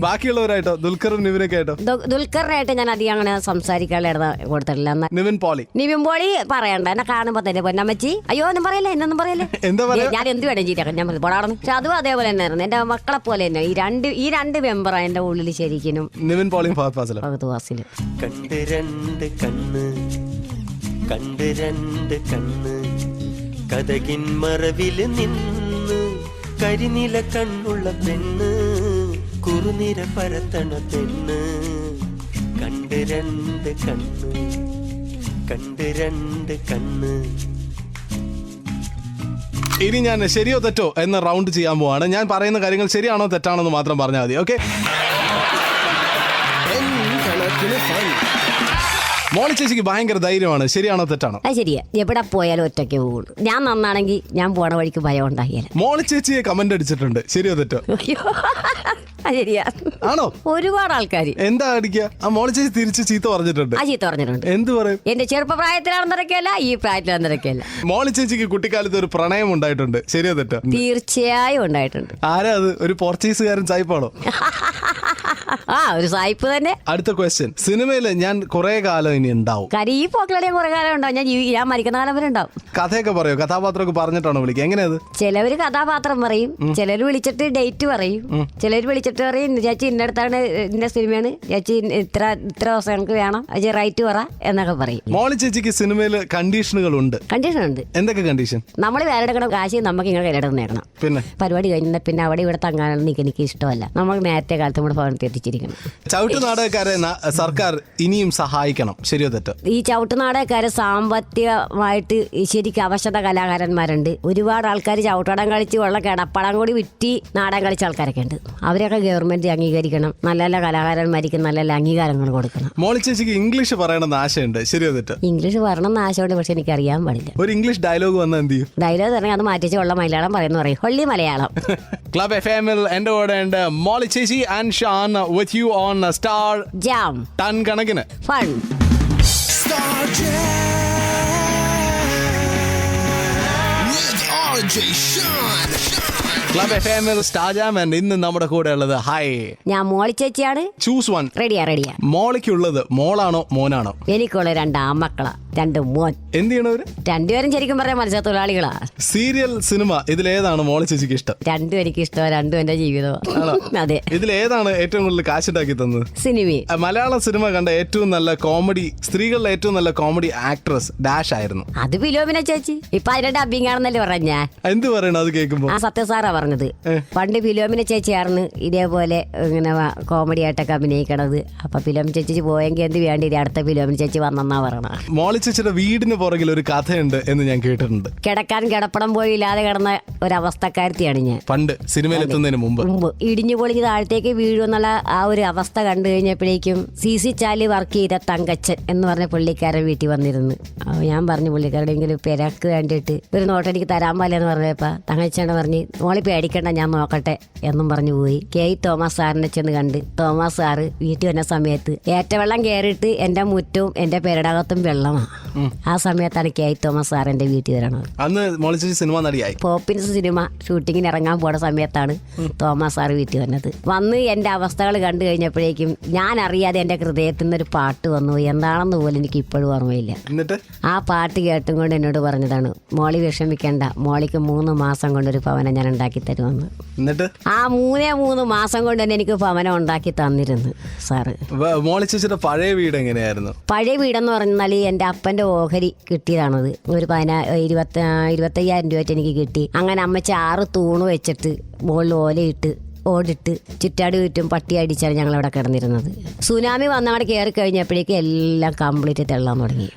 ബാക്കിയുള്ളവരായിട്ടോ? ദുൽഖറും നിവിനൊക്കെ ആയിട്ടോ? ദുൽഖറിനായിട്ട് ഞാൻ അധികം അങ്ങനെ സംസാരിക്കാനുള്ള കൊടുത്തിട്ടില്ല. നിവിൻ പോളി പറയണ്ട, എന്നെ കാണുമ്പോ തന്നെ പൊന്നമ്മച്ചി അയ്യോ ഒന്നും പറയല്ലേ, എന്നൊന്നും പറയല്ലേ, ഞാൻ എന്ത് വേണം ചെയ്തേക്കാം, ഞാൻ പോടാടുന്നു. പക്ഷെ അതും അതേപോലെ തന്നെയായിരുന്നു. എന്റെ മക്കളെ പോലെ തന്നെ ഈ രണ്ട് മെമ്പറാ എന്റെ ഉള്ളിൽ ശരിക്കും. നിവിൻ പോളിയും ഫഹദ് ഫാസിലും. കണ്ട് രണ്ട് കണ്ണ്, കണ്ട് രണ്ട് കണ്ണ്, കഥകിൻ മറവിൽ നിന്ന് കരിനില കണ്ണുള്ള പെണ്ണ്, കുറുനിര പരത്തണ പെണ്ണ്. കണ്ട് രണ്ട് കണ്ണ്, കണ്ട് രണ്ട് കണ്ണ്. ഇനി ഞാൻ ശരിയോ തെറ്റോ എന്ന റൗണ്ട് ചെയ്യാൻ പോവാണ്. ഞാൻ പറയുന്ന കാര്യങ്ങൾ ശരിയാണോ തെറ്റാണോ എന്ന് മാത്രം പറഞ്ഞാൽ മതി. ഓക്കെ? മോളി ചേച്ചിക്ക് ഭയങ്കര ധൈര്യമാണ്. ശരിയാണോ തെറ്റാണോ? അത് ശരിയാ. എവിടെ പോയാലും ഒറ്റയ്ക്ക് പോകുള്ളൂ. ഞാൻ നന്നാണെങ്കിൽ ഞാൻ പോണ വഴിക്ക് ഭയം ഉണ്ടാക്കിയാലും. മോളി ചേച്ചിയെ കമന്റ് അടിച്ചിട്ടുണ്ട്. ശരിയോ തെറ്റോ? ശരിയാ. ആണോ? ഒരുപാട് ആൾക്കാർ. എന്താ അടിക്കുക? ആ മോളി ചേച്ചി തിരിച്ച് ചീത്ത പറഞ്ഞിട്ടുണ്ട്. ചീത്ത പറഞ്ഞിട്ടുണ്ട്. എന്ത് പറയും? എന്റെ ചെറുപ്പപ്രായത്തിലാണെന്നിരക്കല്ല, ഈ പ്രായത്തിലാണെന്നിരക്കല്ല. മോളി ചേച്ചിക്ക് കുട്ടിക്കാലത്ത് ഒരു പ്രണയം ഉണ്ടായിട്ടുണ്ട്. ശരിയോ തെറ്റോ? തീർച്ചയായും ഉണ്ടായിട്ടുണ്ട്. ആരാ അത്? ഒരു പോർച്ചുഗീസുകാരൻ സായിപ്പാണോ? ഒരു സായിപ്പ് തന്നെ. അടുത്ത ക്വസ്റ്റ്യൻ. സിനിമയില് ഞാൻ കുറെ കാലം ഇനി ഉണ്ടാവും. ഈ പോക്കളെ കുറെ കാലം ഉണ്ടാവും. ഞാൻ മരിക്കുന്ന കാലം വരെ ഉണ്ടാവും. കഥയൊക്കെ പറയോ? കഥാപാത്രമൊക്കെ പറഞ്ഞിട്ടാണോ വിളിക്കുക? എങ്ങനെയത്? ചിലവര് കഥാപാത്രം പറയും, ചിലര് വിളിച്ചിട്ട് ഡേറ്റ് പറയും, ചിലര് വിളിച്ചിട്ട് പറയും ചേച്ചി ഇന്നടുത്താണ്, ഇന്ന സിനിമയാണ് ചേച്ചി, ഇത്ര ദിവസം എനിക്ക് വേണം, ചേച്ചി റൈറ്റ് പറ എന്നൊക്കെ പറയും. മോളി ചേച്ചിക്ക് സിനിമയിൽ കണ്ടീഷനുകൾ ഉണ്ട്. കണ്ടീഷൻ ഉണ്ട്. എന്തൊക്കെ കണ്ടീഷൻ? നമ്മൾ വേറെ എടുക്കണം കാശ്, നമുക്ക് ഇങ്ങനെ കയ്യിലെടുത്ത് നേടണം. പിന്നെ പരിപാടി കഴിഞ്ഞാൽ പിന്നെ അവിടെ ഇവിടെ തങ്ങാനൊന്നും എനിക്ക് ഇഷ്ടമല്ല. നമ്മൾ നേരത്തെ കാലത്ത് നമ്മുടെ ഭവനത്തിൽ എത്തിച്ചിരിക്കണം. ചവിട്ട് നാടകക്കാരെ സർക്കാർ ഇനിയും സഹായിക്കണം. ശരിയോ തെറ്റോ? ഈ ചവിട്ട് നാടകക്കാര് സാമ്പത്തികമായിട്ട് ശരിക്കും അവശത കലാകാരന്മാരുണ്ട്. ഒരുപാട് ആൾക്കാർ ചവിട്ടടം കളിച്ച് ഉള്ള കിടപ്പടം കൂടി വിറ്റി നാടകം കളിച്ച ആൾക്കാരൊക്കെ ഉണ്ട്. അവരൊക്കെ ഗവൺമെന്റ് അംഗീകരിക്കണം. നല്ല നല്ല കലാകാരന്മാർക്ക് നല്ല നല്ല അംഗീകാരങ്ങൾ കൊടുക്കണം. മോളി ചേച്ചിക്ക് ഇംഗ്ലീഷ് പറയണമെന്ന് ആശയുണ്ട്. ശരിയോ തെറ്റോ? ഇംഗ്ലീഷ് പറയണമെന്ന് ആശയുണ്ട്, പക്ഷെ എനിക്ക് അറിയാൻ പാടില്ല. ഒരു ഇംഗ്ലീഷ് ഡയലോഗ് വന്നാൽ എന്ത് ചെയ്യും? ഡയലോഗ് പറഞ്ഞാൽ അത് മാറ്റിച്ച് ഉള്ള മലയാളം പറയുന്നു പറയും. ഹൊള്ളി മലയാളം. ക്ലബ് FM-ൽ എന്റെ കൂടെ ഉണ്ട് മോളി ചേച്ചി and Shaan with you on star jam ton കണക്കിന്. Fun. Star Jam with RJ Sean. Club FM star jam and ഇന്ന് നമ്മുടെ കൂടെ ഉള്ളത് ഹായ് ഞാൻ മോളി ചേച്ചിയാണ്. Choose one. റെഡിയാ. മോളിക്കുള്ളത് മോളാണോ മോനാണോ? എനിക്കുള്ള 2 ആമക്കളാ, 2 മോൻ. എന്ത് ചെയ്യണവര്? രണ്ടുപേരും ശരിക്കും പറഞ്ഞ മത്സ്യത്തൊഴിലാളികളാ. സീരിയൽ സിനിമ ഇതിലേതാണ് മോളി ചേച്ചിക്ക് ഇഷ്ടം? രണ്ടും എനിക്ക് ഇഷ്ടമാണ്, രണ്ടും എന്റെ ജീവിതം. അതെ. ഇതിലേതാണ് ഏറ്റവും കൂടുതൽ കാശുണ്ടാക്കി തന്നത്? സിനിമ. മലയാള സിനിമ കണ്ട ഏറ്റവും നല്ല കോമഡി, സ്ത്രീകളുടെ ഏറ്റവും നല്ല കോമഡി ആക്ട്രസ് ഡാഷ് ആയിരുന്നു. അത് ഫിലോമിന ചേച്ചി. ഇപ്പൊ അതിന്റെ ഡബിങ് ആണെന്നല്ലേ പറഞ്ഞ. എന്ത് പറയണ അത് കേൾക്കുമ്പോ? ആ സത്യസാറാ പറഞ്ഞത്. പണ്ട് ഫിലോമിന ചേച്ചിയായിരുന്നു ഇതേപോലെ ഇങ്ങനെ കോമഡി ആയിട്ടൊക്കെ അഭിനയിക്കണത്. അപ്പൊ ഫിലോമിന ചേച്ചി പോയെങ്കിൽ എന്ത് വേണ്ടി അടുത്ത ഫിലോമിന ചേച്ചി വന്നെന്നാ പറയണ. മോളി ചേച്ചിയുടെ വീടിന് പുറകിൽ ഒരു കഥയുണ്ട് എന്ന് ഞാൻ കേട്ടിട്ടുണ്ട്. കിടക്കാൻ കിടപ്പടം പോയി ഇല്ലാതെ കിടന്ന ഒരവസ്ഥക്കാരത്തിയാണ് ഞാൻ പണ്ട് സിനിമയിൽ എത്തുന്നതിന് മുമ്പ്. ഇടിഞ്ഞു പൊളിഞ്ഞ് താഴത്തേക്ക് വീഴുമെന്നുള്ള ആ ഒരു അവസ്ഥ കണ്ടു കഴിഞ്ഞപ്പോഴേക്കും CC ചാലി വർക്ക് ചെയ്ത തങ്കച്ചൻ എന്ന് പറഞ്ഞ പുള്ളിക്കാരൻ വീട്ടിൽ വന്നിരുന്നു. ഞാൻ പറഞ്ഞു പുള്ളിക്കാരുടെ എങ്കിലും പെരക്ക് വേണ്ടിയിട്ട് ഒരു നോട്ട് എനിക്ക് തരാൻ പാലെന്ന് പറഞ്ഞപ്പോ തങ്കച്ചൻ പറഞ്ഞ് മോളി പേടിക്കണ്ട ഞാൻ നോക്കട്ടെ എന്നും പറഞ്ഞു പോയി. K.I. തോമസ് സാറിനെ ചെന്ന് കണ്ട് തോമസ് സാറ് വീട്ടിൽ വന്ന സമയത്ത് ഏറ്റവെള്ളം കയറിയിട്ട് എന്റെ മുറ്റവും എന്റെ പെരടകത്തും വെള്ളമാണ്. ആ സമയത്താണ് K.I. തോമസ് സാർ എന്റെ വീട്ടിൽ വരണത്. അന്ന് മോളി ചേച്ചി സിനിമ നടിയായി. പോപ്പിൻസ് സിനിമ ഷൂട്ടിങ്ങിന് ഇറങ്ങാൻ പോണ സമയത്താണ് തോമസ് സാർ വീട്ടിൽ വന്നത്. വന്ന് എന്റെ അവസ്ഥകൾ കണ്ടു കഴിഞ്ഞപ്പോഴേക്കും ഞാൻ അറിയാതെ എന്റെ ഹൃദയത്തിൽ നിന്നൊരു പാട്ട് വന്നു. എന്താണെന്ന് പോലും എനിക്ക് ഇപ്പോഴും ഓർമ്മയില്ല. എന്നിട്ട് ആ പാട്ട് കേട്ടും കൊണ്ട് എന്നോട് പറഞ്ഞതാണ്, മോളി വിഷമിക്കണ്ട, മോളിക്ക് 3 മാസം കൊണ്ടൊരു ഭവനം ഞാൻ ഉണ്ടാക്കി തരുമെന്ന്. എന്നിട്ട് ആ 3 മാസം കൊണ്ട് തന്നെ എനിക്ക് ഭവനം ഉണ്ടാക്കി തന്നിരുന്നു സാറ്. മോളി ചേച്ചിയുടെ പഴയ വീട് എങ്ങനെയായിരുന്നു? പഴയ വീടെന്ന് പറഞ്ഞാൽ എൻ്റെ അപ്പൻ്റെ ഓഹരി കിട്ടിയതാണത്. ഒരു 25,000 രൂപ എനിക്ക് കിട്ടി. അങ്ങനെ അമ്മച്ചി 6 തൂണ് വെച്ചിട്ട് മുകളിൽ ഓലയിട്ട് ഓടിട്ട് ചുറ്റാട് ചുറ്റും പട്ടി അടിച്ചാണ് ഞങ്ങളവിടെ കിടന്നിരുന്നത്. സുനാമി വന്നവിടെ കയറി കഴിഞ്ഞപ്പോഴേക്കും എല്ലാം കംപ്ലീറ്റ് തെള്ളാൻ തുടങ്ങി.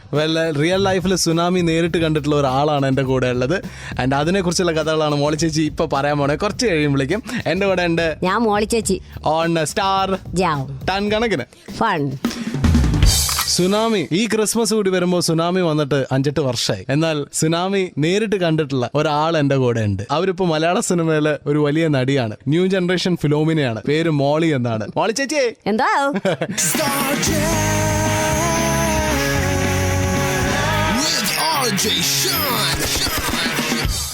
റിയൽ ലൈഫിൽ സുനാമി നേരിട്ട് കണ്ടിട്ടുള്ള ഒരാളാണ് എൻ്റെ കൂടെ ഉള്ളത്. ആൻഡ് അതിനെക്കുറിച്ചുള്ള കഥകളാണ് മോളി ചേച്ചി ഇപ്പൊ പറയാൻ പോണേ. കുറച്ച് കഴിയുമ്പോഴേക്കും എൻ്റെ കൂടെ ഉണ്ട് ഞാൻ മോളി ചേച്ചി ഓൺ സ്റ്റാർ ജാം ടൺ കണക്കിന് ഫൺ. സുനാമി ഈ ക്രിസ്മസ് കൂടി വരുമ്പോൾ സുനാമി വന്നിട്ട് 5-8 വർഷമായി. എന്നാൽ സുനാമി നേരിട്ട് കണ്ടിട്ടുള്ള ഒരാൾ എന്റെ കൂടെ ഉണ്ട്. അവരിപ്പോ മലയാള സിനിമയിലെ ഒരു വലിയ നടിയാണ്. ന്യൂ ജനറേഷൻ ഫിലോമിനയാണ്. പേര് മോളി എന്നാണ്. മോളി ചേച്ചി എന്താ Star Jam with RJ Sean.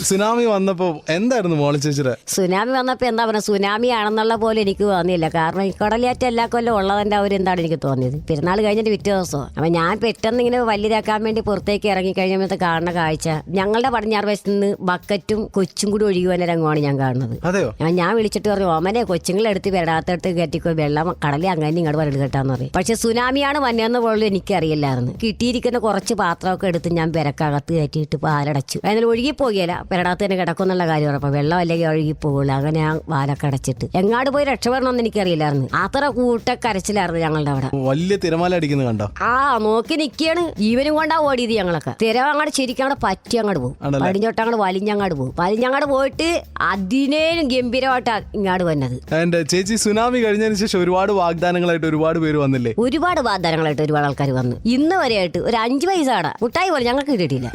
Tsunami വന്നപ്പോ എന്തായിരുന്നു മോളി ചേച്ചിയുടെ? സുനാമി വന്നപ്പോ എന്താ പറയുക, സുനാമി ആണെന്നുള്ള പോലെ എനിക്ക് തോന്നിയില്ല. കാരണം ഈ കടലേറ്റ എല്ലാ കൊല്ലം ഉള്ളതിന്റെ എന്താണ് എനിക്ക് തോന്നിയത്. പെരുന്നാൾ കഴിഞ്ഞിട്ട് പിറ്റേ ദിവസം അപ്പൊ ഞാൻ പെട്ടെന്ന് ഇങ്ങനെ വലിയതാക്കാൻ വേണ്ടി പുറത്തേക്ക് ഇറങ്ങി കഴിഞ്ഞപ്പോൾ കാണുന്ന കാഴ്ച, ഞങ്ങളുടെ പടിഞ്ഞാറ് വശത്ത് നിന്ന് ബക്കറ്റും കൊച്ചും കൂടി ഒഴുകുവാൻ രംഗമാണ് ഞാൻ കാണുന്നത്. അതെയോ? ഞാൻ വിളിച്ചിട്ട് പറഞ്ഞു, ഓമനെ കൊച്ചുങ്ങളെടുത്ത് വരാത്തടുത്ത് കയറ്റിക്കോ, വെള്ളം കടലിൽ അങ്ങനെ ഇങ്ങോട്ട് വരട് കേട്ടാന്ന് പറയും. പക്ഷെ സുനാമിയാണ് വന്നതെന്ന് പോലും എനിക്കറിയില്ലായിരുന്നു. കിട്ടിയിരിക്കുന്ന കുറച്ച് പാത്രമൊക്കെ എടുത്ത് ഞാൻ പെരക്കകത്ത് കയറ്റിയിട്ട് പാലടച്ചു. അതിൽ ഒഴുകിപ്പോകിയല്ല, പെരടകത്ത് തന്നെ കിടക്കുന്നുള്ള കാര്യം ഉറപ്പാ. വെള്ളം അല്ലെങ്കിൽ ഒഴുകിപ്പോകില്ല. അങ്ങനെ ഞാൻ വാലൊക്കെ അടച്ചിട്ട് എങ്ങാട് പോയി രക്ഷപ്പെടണമെന്ന് എനിക്കറിയില്ലായിരുന്നു. അത്ര കൂട്ടക്കരച്ചിലായിരുന്നു ഞങ്ങളുടെ അവിടെ. വലിയ തിരമാല അടിക്കുന്നത് കണ്ടോ? ആ നോക്കി നിൽക്കുകയാണ്. ജീവനും കൊണ്ടാ ഓടിയത് ഞങ്ങളൊക്കെ. തിര അങ്ങോട്ട് ശരിക്കും അങ്ങോട്ട് പറ്റി അങ്ങോട്ട് പോകും. പടിഞ്ഞോട്ടങ്ങോട്ട് വലിഞ്ഞങ്ങാട് പോകും. വലിഞ്ഞങ്ങാട് പോയിട്ട് അതിനേലും ഗംഭീരമായിട്ടാ ഇങ്ങാട് വന്നത്. എന്റെ ചേച്ചി സുനാമി കഴിഞ്ഞതിന് ശേഷം ഒരുപാട് വാഗ്ദാനങ്ങളായിട്ട് ഒരുപാട് പേര് വന്നില്ലേ? ഒരുപാട് വാഗ്ദാനങ്ങളായിട്ട് ഒരുപാട് ആൾക്കാർ വന്നു. ഇന്ന് വരെയായിട്ട് ഒരു 5 പൈസ ആടാ മുട്ടായി പോലെ ഞങ്ങൾക്ക് കിട്ടിയിട്ടില്ല.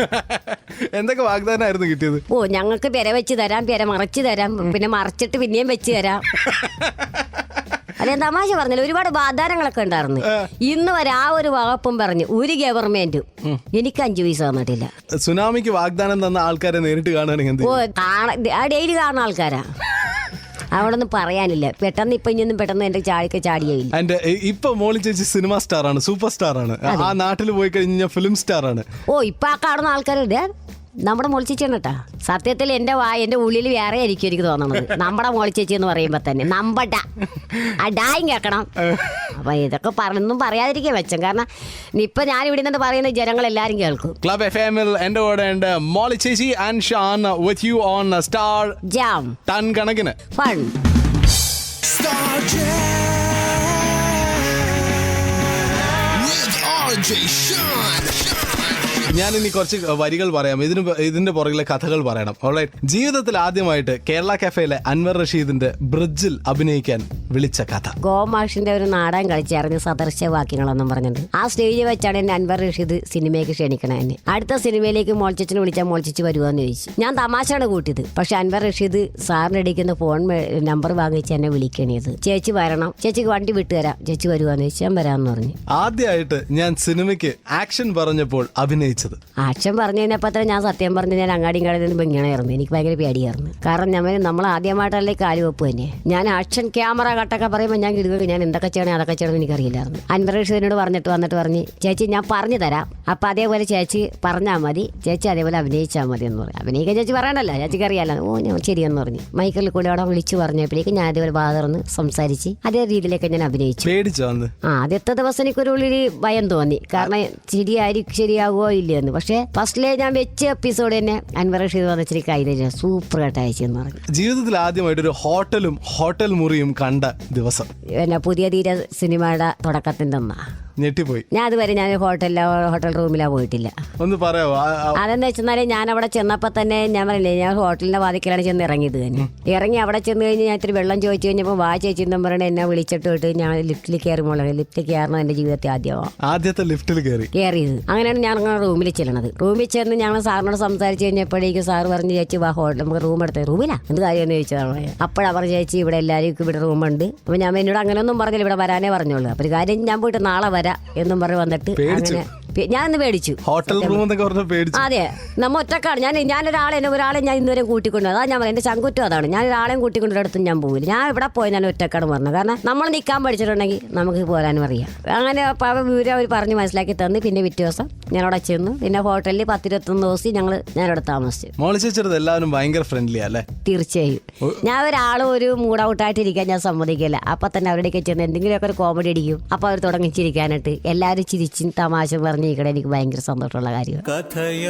എന്തൊക്കെ വാഗ്ദാനമായിരുന്നു കിട്ടിയത്? ഓ ഞങ്ങൾക്ക് പെര വെച്ച് തരാം, പെര മറച്ച് തരാം, പിന്നെ മറച്ചിട്ട് പിന്നെയും വെച്ച് തരാം. അല്ലെ തമാശ പറഞ്ഞില്ല, ഒരുപാട് വാഗ്ദാനങ്ങളൊക്കെ ഉണ്ടായിരുന്നു. ഇന്ന് വരെ ആ ഒരു വകുപ്പും പറഞ്ഞു ഒരു ഗവൺമെന്റും എനിക്ക് 5 പൈസ തന്നിട്ടില്ല. സുനാമിക്ക് വാഗ്ദാനം തന്ന ആൾക്കാരെ നേരിട്ട് കാണുകയാണെങ്കിൽ ഓ ഡെയിലി കാണുന്ന ആൾക്കാരാ. അവിടെ ഒന്നും പറയാനില്ല. പെട്ടെന്ന് ഇപ്പൊ ഇനിയൊന്നും പെട്ടെന്ന് എന്റെ ചാടിയായില്ല. എന്റെ ഇപ്പൊ മോളി ചേച്ചി സിനിമ സ്റ്റാർ ആണ്, സൂപ്പർ സ്റ്റാർ ആണ്. ആ നാട്ടിൽ പോയി കഴിഞ്ഞാൽ ഫിലിം സ്റ്റാർ ആണ്. ഓ ഇപ്പൊ ആ കാണുന്ന ആൾക്കാരുണ്ട് നമ്മുടെ മോളിച്ചേച്ചിയാണ് കേട്ടാ. സത്യത്തിൽ എന്റെ ഉള്ളിൽ വേറെ ആയിരിക്കും എനിക്ക് തോന്നുന്നത്. നമ്മുടെ മോളിച്ചേച്ചി എന്ന് പറയുമ്പോ തന്നെ നമ്പട്ട ആ ഡായും കേൾക്കണം. അപ്പൊ ഇതൊക്കെ ഒന്നും പറയാതിരിക്കാൻ വെച്ചം. കാരണം ഇപ്പൊ ഞാൻ ഇവിടെ നിന്ന് പറയുന്ന ജനങ്ങൾ എല്ലാരും കേൾക്കും. ക്ലബ് FM എന്റെ കൂടെ ഉണ്ട് മോളി ചേച്ചി and Shaan with you on star jam ton കണക്കിന് fun. Star Jam with RJ Sean. ഞാൻ ഇനി കുറച്ച് വരികൾ പറയാം, ഇതിന്റെ പുറകിലെ കഥകൾ പറയണം. ഓൾറൈറ്റ്. ജീവിതത്തിൽ ആദ്യമായിട്ട് കേരള കഫേയിലെ അൻവർ റഷീദിന്റെ ബ്രിഡ്ജിൽ അഭിനയിക്കാൻ വിളിച്ച കഥ. ഗോമാഷിന്റെ ഒരു നാടകം കളിച്ചായിരുന്നു സദൃശ്യവാക്യങ്ങളെന്നും പറഞ്ഞിട്ട്. ആ സ്റ്റേജിൽ വെച്ചാണ് എന്നെ അൻവർ റഷീദ് സിനിമയ്ക്ക് ക്ഷണിക്കണേ. എന്നെ അടുത്ത സിനിമയിലേക്ക് മോൾച്ചിച്ചിനെ വിളിച്ചാൽ മോൾച്ചിച്ച് വരുവാന്ന് ചോദിച്ചു. ഞാൻ തമാശയാണ് കൂട്ടിയത്. പക്ഷെ അൻവർ റഷീദ് സാറിന് അടിക്കുന്ന ഫോൺ നമ്പർ വാങ്ങിച്ച് എന്നെ വിളിക്കണത്. ചേച്ചി വരണം, ചേച്ചിക്ക് വണ്ടി വിട്ടുതരാം, ചേച്ചി വരുവാന്ന് ചോദിച്ചു. ഞാൻ വരാമെന്ന് പറഞ്ഞു. ആദ്യമായിട്ട് ഞാൻ സിനിമയ്ക്ക് ആക്ഷൻ പറഞ്ഞപ്പോൾ അഭിനയിച്ചത്. ആക്ഷൻ പറഞ്ഞു കഴിഞ്ഞപ്പോ ഞാൻ സത്യം പറഞ്ഞു ഞാൻ അങ്ങാടിയും കടയിൽ നിന്ന് ബെങ്ങണായിരുന്നു. എനിക്ക് ഭയങ്കര പേടിയായിരുന്നു. കാരണം നമ്മൾ ആദ്യമായിട്ടല്ലേ കാല് വെപ്പ് തന്നെ. ഞാൻ ആക്ഷൻ ക്യാമറ കട്ടൊക്കെ പറയുമ്പോൾ ഞാൻ കിടുക ഞാൻ എന്തൊക്കെ ചെയ്യണേ അതൊക്കെ ചെയ്യണമെന്ന് എനിക്കറിയില്ലായിരുന്നു. അൻവർ റഷീദിനോട് വന്നിട്ട് പറഞ്ഞ് ചേച്ചി ഞാൻ പറഞ്ഞു തരാം, അപ്പൊ അതേപോലെ ചേച്ചി പറഞ്ഞാൽ മതി, ചേച്ചി അതേപോലെ അഭിനയിച്ചാൽ മതി എന്ന് പറയും. അഭിനയിക്കാൻ ചേച്ചി പറയണ്ടല്ലോ, ചേച്ചിക്ക് അറിയാലോ. ഓ ഞാൻ ശരിയെന്ന് പറഞ്ഞു. മൈക്കിളിൽ കൂടെ അവിടെ വിളിച്ചു പറഞ്ഞപ്പോഴേക്കും ഞാൻ അതേപോലെ ബാധർന്ന് സംസാരിച്ച് അതേ രീതിയിലേക്ക് ഞാൻ അഭിനയിച്ചു. ആദ്യത്തെ ദിവസം എനിക്കൊരു ഉള്ളിൽ ഭയം തോന്നി. കാരണം ശരിയാകുമോ ഇല്ലയെന്ന്. പക്ഷെ ഫസ്റ്റിലെ ഞാൻ വെച്ച എപ്പിസോഡ് തന്നെ അൻവർ റഷീദ് വന്നിച്ചിരി കൈതരിക സൂപ്പർ ആയിട്ട് അയച്ചെന്ന് പറഞ്ഞു. ജീവിതത്തിൽ ആദ്യമായിട്ട് ഒരു ഹോട്ടൽ മുറിയും കണ്ട ദിവസം പിന്നെ പുതിയ തീര സിനിമയുടെ തുടക്കത്തിന്റെ ഒന്നാ. ഞെട്ടിപ്പോയി. ഞാൻ അതുവരെ ഞാൻ ഹോട്ടൽ റൂമിലാ പോയിട്ടില്ല. ഒന്ന് പറയാമോ? അതെന്താ വെച്ചാൽ ഞാൻ അവിടെ ചെന്നപ്പോ തന്നെ ഞാൻ പറഞ്ഞില്ലേ, ഞാൻ ഹോട്ടലിന്റെ വാതിക്കലാണ് ചെന്ന് ഇറങ്ങിയത് തന്നെ. ഇറങ്ങി അവിടെ ചെന്ന് കഴിഞ്ഞ് ഞാൻ ഇത്തിരി വെള്ളം ചോദിച്ചു കഴിഞ്ഞപ്പോൾ വാ ചേച്ചി എന്നും പറഞ്ഞ് എന്നെ വിളിച്ചിട്ട് വിട്ട് ഞാൻ ലിഫ്റ്റിൽ കയറി മോളെ. ലിഫ്റ്റിൽ കയറണം എന്റെ ജീവിതത്തിൽ ആദ്യത്തെ ലിഫ്റ്റിൽ കയറിയത്. അങ്ങനെയാണ് ഞാൻ റൂമിൽ ചെല്ലണത്. റൂമിൽ ചെന്ന് ഞങ്ങൾ സാറിനോട് സംസാരിച്ച് കഴിഞ്ഞപ്പോഴേക്കും സാറ് പറഞ്ഞ് ചേച്ചി വാ ഹോട്ടൽ നമുക്ക് റൂം എടുത്തേ. റൂമിലാ എന്ത് കാര്യമെന്ന് ചോദിച്ചതാണ്. അപ്പോഴവർ ചേച്ചി ഇവിടെ എല്ലാവർക്കും ഇവിടെ റൂമുണ്ട്. അപ്പൊ ഞാൻ എന്നോട് അങ്ങനെയൊന്നും പറഞ്ഞില്ല, ഇവിടെ വരാനേ പറഞ്ഞോളൂ. അപ്പൊ ഒരു കാര്യം ഞാൻ പോയിട്ട് നാളെ വരാം എന്നും പറഞ്ഞ് വന്നിട്ട് അങ്ങനെ ഞാനൊന്ന് പേടിച്ചു. ഹോട്ടൽ റൂം അതെ, നമ്മ ഒറ്റക്കാണ്. ഒരാളെ ഞാൻ ഇന്നുവരെ കൂട്ടിക്കൊണ്ടു. അതാ ഞാൻ എന്റെ ചങ്കുറ്റം അതാണ്. ഞാൻ ഒരാളെയും കൂട്ടിക്കൊണ്ടിടത്തും ഞാൻ പോകില്ല. ഞാൻ ഇവിടെ പോയി ഞാൻ ഒറ്റക്കാണ് പറഞ്ഞു. കാരണം നമ്മൾ നിൽക്കാൻ പഠിച്ചിട്ടുണ്ടെങ്കിൽ നമുക്ക് പോരാനും അറിയാം. അങ്ങനെ വിവരം അവർ പറഞ്ഞ് മനസ്സിലാക്കി തന്ന് പിന്നെ പിറ്റേ ദിവസം ഞാൻ അവിടെ ചെന്നു. പിന്നെ ഹോട്ടലിൽ 10-21 ദിവസം ഞാനവിടെ താമസിച്ചു. എല്ലാവരും ഭയങ്കര ഫ്രണ്ട്ലി അല്ലേ? തീർച്ചയായും. ഞാൻ ഒരാളും ഒരു മൂഡ് ഔട്ടായിട്ട് ഇരിക്കാൻ ഞാൻ സമ്മതിക്കില്ല. അപ്പൊ തന്നെ അവരുടെയൊക്കെ ചെന്ന് എന്തെങ്കിലുമൊക്കെ ഒരു കോമഡി അടിക്കും. അപ്പൊ അവർ തുടങ്ങിച്ചിരിക്കാനായിട്ട് എല്ലാവരും ചിരിച്ചും തമാശ പറഞ്ഞ് ഇവിടെ എനിക്ക് ഭയങ്കര സന്തോഷമുള്ള കാര്യമാണ്. കഥയ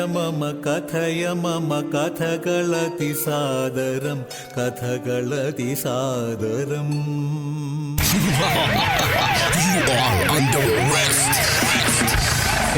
മമ കഥകളതി സാദരം കഥകളതി സാദരം. You are under arrest.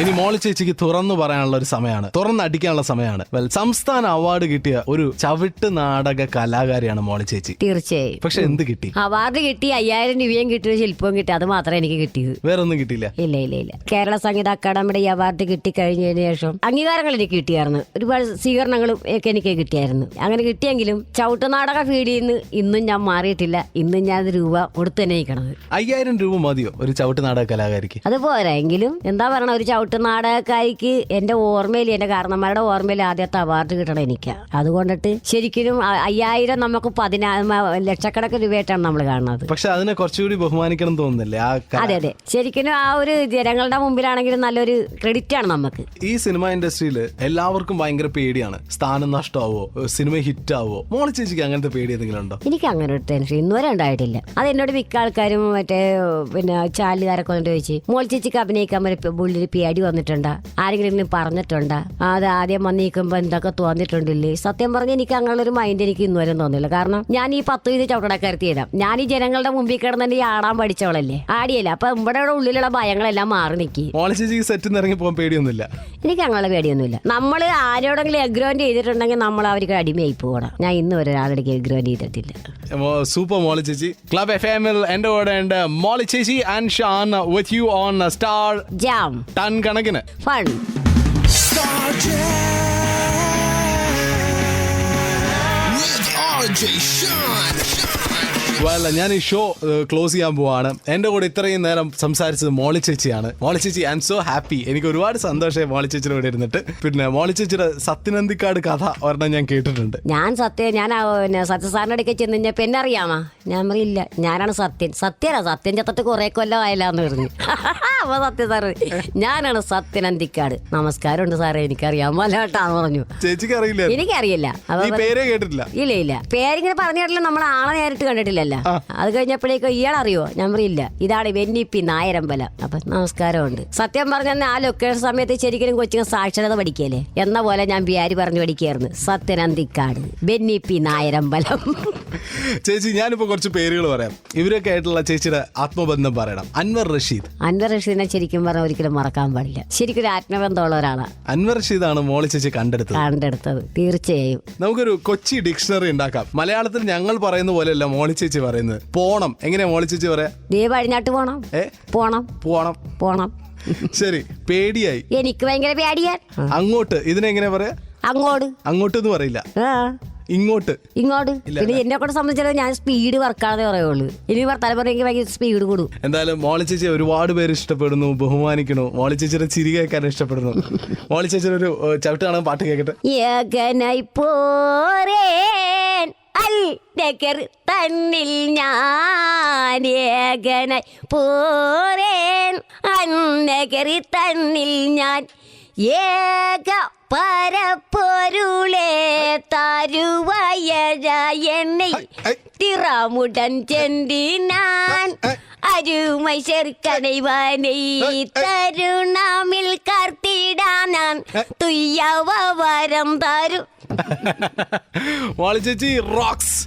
ഇനി മോളി ചേച്ചിക്ക് തുറന്നു പറയാനുള്ള ഒരു സമയമാണ്, തുറന്നടിക്കാനുള്ള സമയമാണ്. സംസ്ഥാന അവാർഡ് കിട്ടിയ ഒരു ചവിട്ട് നാടക കലാകാരിയാണ് മോളി ചേച്ചി. തീർച്ചയായും. പക്ഷെ എന്ത് കിട്ടി? അവാർഡ് കിട്ടി, 5000 രൂപയും കിട്ടി, ഒരു ശില്പവും കിട്ടി. അത് മാത്രമേ എനിക്ക് കിട്ടിയത്. വേറെ ഒന്നും കിട്ടിയില്ല? ഇല്ല. കേരള സംഗീത അക്കാദമിയുടെ ഈ അവാർഡ് കിട്ടിക്കഴിഞ്ഞതിന് ശേഷം അംഗീകാരങ്ങൾ എനിക്ക് കിട്ടിയായിരുന്നു. ഒരുപാട് സ്വീകരണങ്ങളും ഒക്കെ എനിക്ക് കിട്ടിയായിരുന്നു. അങ്ങനെ കിട്ടിയെങ്കിലും ചവിട്ട് നാടക ഫീൽഡിൽ നിന്ന് ഇന്നും ഞാൻ മാറിയിട്ടില്ല. ഇന്നും ഞാൻ രൂപ കൊടുത്തു തന്നെ ഇരിക്കണത്. 5000 രൂപ മതിയോ ഒരു ചവിട്ട് നാടക കലാകാരിക്ക്? അത് പോരാ. എങ്കിലും എന്താ പറയണ, ഒരു ചവിട്ട് നാടകക്കാരിക്ക് എന്റെ ഓർമ്മയിൽ, എന്റെ കാരണന്മാരുടെ ഓർമ്മയിൽ ആദ്യത്തെ അവാർഡ് കിട്ടണം എനിക്ക്. അതുകൊണ്ടിട്ട് ശരിക്കും 5000 നമുക്ക് 10 ലക്ഷക്കണക്കിന് രൂപയായിട്ടാണ് നമ്മൾ കാണുന്നത്. പക്ഷെ അതിനെ കുറച്ചുകൂടി ബഹുമാനിക്കണം തോന്നുന്നില്ലേ? അതെ. ശരിക്കും ആ ഒരു ജനങ്ങളുടെ മുമ്പിലാണെങ്കിലും നല്ലൊരു ക്രെഡിറ്റ് ആണ് നമുക്ക്. ഈ സിനിമ ഇൻഡസ്ട്രിയിൽ എല്ലാവർക്കും ഭയങ്കര പേടിയാണ്, സ്ഥാനം നഷ്ടമാവോ, സിനിമ ഹിറ്റ് ആവോ. മോളി ചേച്ചിക്ക് അങ്ങനത്തെ പേടി എന്തെങ്കിലും ഉണ്ടോ? എനിക്ക് അങ്ങനെ ഒരു ടെൻഷൻ ഇന്നുവരെ ഉണ്ടായിട്ടില്ല. അത് എന്നോട് മിക്ക ആൾക്കാരും പിന്നെ ചാലുകാരൊക്കെ വന്നിട്ട് ചോദിച്ചു, മോളി ചേച്ചിക്ക് അഭിനയിക്കാൻ ഉള്ളിൽ പേടി വന്നിട്ടുണ്ടാ, ആരെങ്കിലും പറഞ്ഞിട്ടുണ്ടാ, അത് ആദ്യം വന്നിരിക്കുമ്പോ എന്തൊക്കെ തോന്നിയിട്ടുണ്ടില്ലേ? സത്യം പറഞ്ഞാൽ എനിക്ക് അങ്ങനെയുള്ള ഒരു മൈൻഡ് എനിക്ക് ഇന്നുവരെ തോന്നില്ല. കാരണം ഞാൻ ഈ 10 ചവിട്ടടക്കരുത്തി തരാം. ഞാൻ ഈ ജനങ്ങളുടെ മുമ്പിൽ കിടന്നെ ആടാൻ പഠിച്ചവളല്ലേ, ആടിയല്ല. അപ്പൊ ഇവിടെ ഉള്ളിലുള്ള ഭയങ്ങളെല്ലാം മാറി നിൽക്കി. മോളി ചേച്ചിക്ക് സെറ്റിൽ ഇറങ്ങി പോകാൻ പേടിയൊന്നുമില്ല? എനിക്ക് അങ്ങനെയുള്ള പേടിയൊന്നുമില്ല. നമ്മൾ ആരോടെങ്കിലും എഗ്രോന്റ് ചെയ്തിട്ടുണ്ടെങ്കിൽ നമ്മൾ അവർക്ക് അടിമയായി പോകണം. ഞാൻ ഇന്ന് വരെ ഒരാളുടെ എഗ്രോന്റ് ചെയ്തിട്ടില്ല. സൂപ്പർ മോളി ചേച്ചി. ക്ലബ് FM-ൽ എന്റെ കൂടെ ഉണ്ട് മോളി ചേച്ചി and Shaan with you on star jam. Ton കണക്കിന് fun. Star Jam with RJ Sean. ഞാൻ ഈ ഷോ ക്ലോസ് ചെയ്യാൻ പോവാണ്. എന്റെ കൂടെ ഇത്രയും നേരം സംസാരിച്ചത് മോളി ചേച്ചിയാണ്. മോളി ചേച്ചി, ഐ ആം സോ ഹാപ്പി. എനിക്ക് ഒരുപാട് സന്തോഷമായി മോളി ചേച്ചിയുടെ കൂടെ ഇരുന്നിട്ട്. പിന്നെ മോളി ചേച്ചിയുടെ സത്യനന്ദിക്കാട് കഥ ഒരെണ്ണം ഞാൻ കേട്ടിട്ടുണ്ട്. ഞാൻ സത്യസാറിന്റെ അടുക്ക ചെന്ന് കഴിഞ്ഞപ്പോ എന്നെ അറിയാമാ? ഞാൻ പറയില്ല, ഞാനാണ് സത്യൻ. സത്യം ചത്തിട്ട് കുറെ കൊല്ലം ആയില്ലാന്ന് പറഞ്ഞു. അപ്പൊ സത്യ സാറ്, ഞാനാണ് സത്യനന്ദിക്കാട്. നമസ്കാരമുണ്ട് സാറേ, എനിക്കറിയാൻ മലട്ടാന്ന് പറഞ്ഞു. ചേച്ചിക്ക് അറിയില്ല? എനിക്കറിയില്ല. പേരേ കേട്ടിട്ടില്ല? ഇല്ല. പേരിങ്ങനെ പറഞ്ഞു കേട്ടില്ല. നമ്മൾ ആളെ നേരിട്ട് കണ്ടിട്ടില്ല. പറഞ്ഞില്ലല്ലോ. അത് കഴിഞ്ഞപ്പോഴേക്കും ഇയാളറിയോ? ഞാൻ പറയില്ല, ഇതാണ് ബെന്നിപ്പി നായരമ്പലം. അപ്പൊ നമസ്കാരമുണ്ട്. സത്യം പറഞ്ഞാൽ ആ ലൊക്കേഷൻ സമയത്ത് ശരിക്കും കൊച്ചുങ്ങൾ സാക്ഷരത പഠിക്കല്ലേ എന്ന പോലെ ഞാൻ ബിയാരി പറഞ്ഞു പഠിക്കായിരുന്നു. സത്യനന്ദിക്കാട്, ബെന്നിപ്പി നായരമ്പലം. ചേച്ചി ഞാനിപ്പോ കുറച്ച് പേരുകൾ പറയാം. ഇവരൊക്കെ ആയിട്ടുള്ള ചേച്ചിയുടെ ആത്മബന്ധം പറയണം. അൻവർ റഷീദ്. അൻവർ റഷീദിനെ ശരിക്കും പറഞ്ഞാൽ ഒരിക്കലും മറക്കാൻ പാടില്ല. ശരിക്കും ഒരു ആത്മബന്ധമുള്ള ഒരാളാണ് അൻവർ റഷീദാണ് മോളി ചേച്ചി കണ്ടെടുത്തത്. തീർച്ചയായും നമുക്കൊരു കൊച്ചി ഡിക്ഷണറി ഉണ്ടാക്കാം. മലയാളത്തിൽ ഞങ്ങൾ പറയുന്ന പോലെയല്ല മോളി ചേച്ചി പറയുന്നത്. പോണം എങ്ങനെയാ മോളി ചേച്ചി പറയാ? ദേ വഴിഞ്ഞാട്ട് പോണം. പോണം പോണം പോണം. ശരി. പേടിയായി. എനിക്ക് ഭയങ്കര പേടിയാ. അങ്ങോട്ട് ഇതിനെങ്ങനെ പറയാ? അങ്ങോട്ട്. അങ്ങോട്ട് എന്ന് പറയില്ല, ഇങ്ങോട്ട്. ഇങ്ങോട്ട്. പിന്നെ എന്നെ കൊണ്ട് സംബന്ധിച്ചാൽ ഞാൻ സ്പീഡ് വർക്കാതെ പറയുള്ളൂ. ഇനി തലമുറയ്ക്ക് ഭയങ്കര സ്പീഡ് കൂടും. എന്തായാലും മോളി ചേച്ചി ഒരുപാട് പേര് ഇഷ്ടപ്പെടുന്നു, ബഹുമാനിക്കണു. മോളി ചേച്ചിയുടെ ചിരി കേൾക്കാൻ ഇഷ്ടപ്പെടുന്നു. മോളി ചേച്ചിയുടെ ഒരു ചവിട്ട് കാണാൻ പാട്ട് കേൾക്കട്ടെ. ഏകനായി പോരേൻ അൽനഗർ തന്നിൽ ഞാൻ, ഏകനായി പോരേൻ അൽനഗർ തന്നിൽ ഞാൻ, ഏക പരപ്പൊരുളെ തരുവയ എന്നെ തിറമുടൻ ചെന്തിനാൻ അരുമൈ ചെറുക്കടൈവനെ തരുണമിൽ കർത്തിടാനാൻ തുയ്യവരം തരും. മോളി ചേച്ചി റോക്സ്.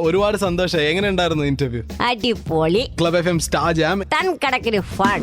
ഒരുപാട് സന്തോഷം. എങ്ങനെ ഉണ്ടായിരുന്നു ഇന്റർവ്യൂ? അടിപൊളി. Club FM star jam ton കണക്കിന് ഫൺ.